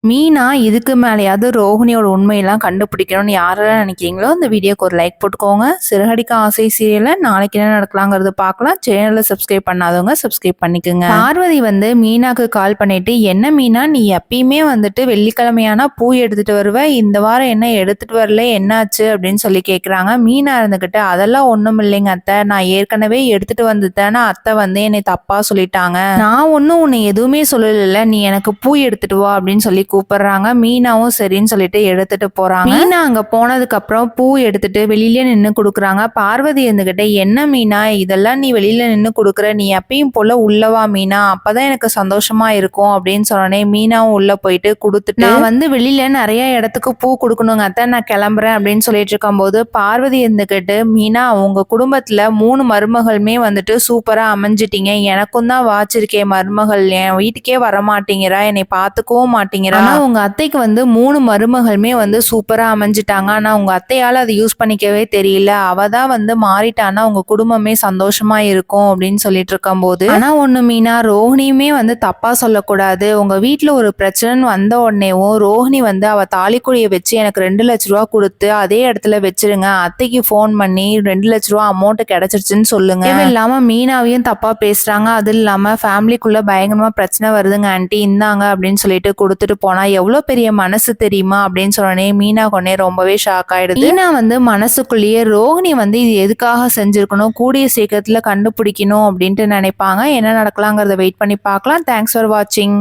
மீனா இதுக்கு மேலயாவது ரோஹிணியோட உண்மையெல்லாம் கண்டுபிடிக்கணும்னு யாரெல்லாம் நினைக்கிறீங்களோ இந்த வீடியோக்கு ஒரு லைக் போட்டுக்கோங்க. சிறகடிக்க ஆசை சீரியல்ல நாளைக்கு என்ன நடக்கலாங்கிறது பார்க்கலாம். சேனலை சப்ஸ்கிரைப் பண்ணாதவங்க சப்ஸ்கிரைப் பண்ணிக்கோங்க. பார்வதி வந்து மீனாக்கு கால் பண்ணிட்டு, என்ன மீனா நீ எப்பயுமே வந்துட்டு வெள்ளிக்கிழமையானா பூ எடுத்துட்டு வருவ, இந்த வாரம் என்ன எடுத்துட்டு வரல, என்னாச்சு அப்படின்னு சொல்லி கேட்குறாங்க. மீனா இருந்துகிட்டு, அதெல்லாம் ஒன்றும் இல்லைங்க அத்தை, நான் ஏற்கனவே எடுத்துட்டு வந்துட்டேன்னா அத்தை வந்து என்னை தப்பா சொல்லிட்டாங்க, நான் ஒன்றும் உன்னை எதுவுமே சொல்லல, நீ எனக்கு பூ எடுத்துட்டு வா அப்படின்னு சொல்லி கூப்பிடுறாங்க. மீனாவும் சரின்னு சொல்லிட்டு எடுத்துட்டு போறாங்க. மீனா அங்க போனதுக்கு அப்புறம் பூ எடுத்துட்டு வெளியில நின்னு குடுக்குறாங்க. பார்வதி இருந்துகிட்ட, என்ன மீனா இதெல்லாம் நீ வெளியில நின்னு குடுக்குற, நீ எப்பயும் போல உள்ளவா மீனா, அப்பதான் எனக்கு சந்தோஷமா இருக்கும் அப்படின்னு சொன்னோடனே மீனாவும் உள்ள போயிட்டு கொடுத்துட்டு, நான் வந்து வெளியில நிறைய இடத்துக்கு பூ கொடுக்கணுங்க அத்தை, நான் கிளம்புறேன் அப்படின்னு சொல்லிட்டு இருக்கும் போது பார்வதி இருந்துகிட்டு, மீனா உங்க குடும்பத்துல 3 மருமகளுமே வந்துட்டு சூப்பரா அமைஞ்சிட்டீங்க, எனக்கும் தான் வாச்சிருக்கேன் மருமகள், என் வீட்டுக்கே வரமாட்டேங்கிறா, என்னை பார்த்துக்கவும் மாட்டேங்கிறா, ஆனா உங்க அத்தைக்கு வந்து 3 மருமகளுமே வந்து சூப்பரா அமைஞ்சிட்டாங்க, ஆனா உங்க அத்தையால அதை யூஸ் பண்ணிக்கவே தெரியல, அவ தான் வந்து மாறிட்டானா உங்க குடும்பமே சந்தோஷமா இருக்கும் அப்படின்னு சொல்லிட்டு இருக்கும் போது, ஆனா ஒண்ணு மீனா, ரோஹிணியுமே வந்து தப்பா சொல்லக்கூடாது, உங்க வீட்டுல ஒரு பிரச்சனைன்னு வந்த உடனேவும் ரோஹிணி வந்து அவ தாலிக்குடியை வச்சு எனக்கு 2 லட்ச ரூபா கொடுத்து அதே இடத்துல வச்சிருங்க, அத்தைக்கு போன் பண்ணி 2 லட்ச ரூபா அமௌண்ட் கிடைச்சிருச்சுன்னு சொல்லுங்க, இல்லாம மீனாவையும் தப்பா பேசுறாங்க, அது இல்லாம ஃபேமிலிக்குள்ள பயங்கரமா பிரச்சனை வருதுங்க ஆன்ட்டி, இந்தாங்க அப்படின்னு சொல்லிட்டு கொடுத்துட்டு போனா எவ்வளவு பெரிய மனசு தெரியுமா அப்படின்னு சொன்னே மீனா கொன்னே ரொம்பவே ஷாக் ஆயிடுது. மீனா வந்து மனசுக்குள்ளேயே ரோஹிணி வந்து இது எதுக்காக செஞ்சிருக்கணும், கூடிய சீக்கிரத்துல கண்டுபிடிக்கணும் அப்படின்ட்டு நினைப்பாங்க. என்ன நடக்கலாங்கிறத வெயிட் பண்ணி பார்க்கலாம். தேங்க்ஸ் ஃபார் வாட்சிங்.